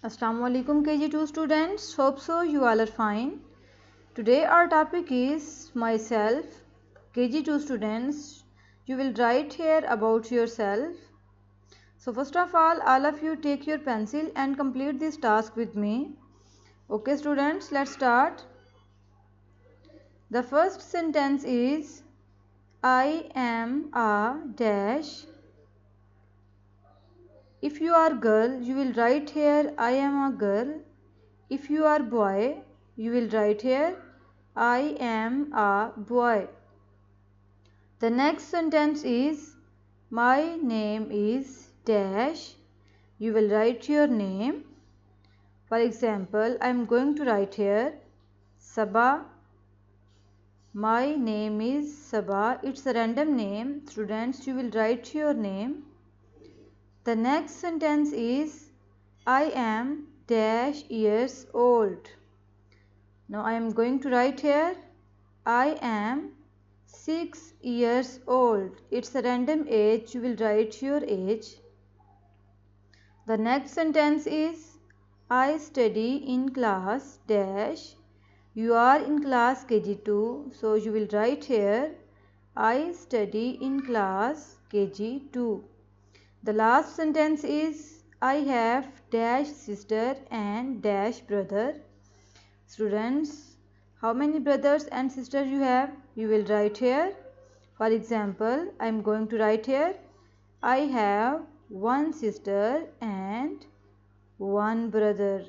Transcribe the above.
Assalamu alaikum KG2 students. Hope so you all are fine. Today our topic is myself. KG2 students, you will write here about yourself. So first of all of you take your pencil and complete this task with me. Okay students, let's start. The first sentence is I am a dash. If you are girl, you will write here I am a girl. If you are boy, you will write here I am a boy. The next sentence is my name is dash. You will write your name. For example, I am going to write here Sabah. My name is Sabah. It's a random name. Students, you will write your name. The next sentence is I am dash years old. Now I am going to write here I am 6 years old. It's a random age. You will write your age. The next sentence is I study in class dash. You are in class KG2. So you will write here I study in class KG2. The last sentence is I have dash sister and dash brother. Students, how many brothers and sisters you have? You will write here. For example, I am going to write here I have one sister and one brother.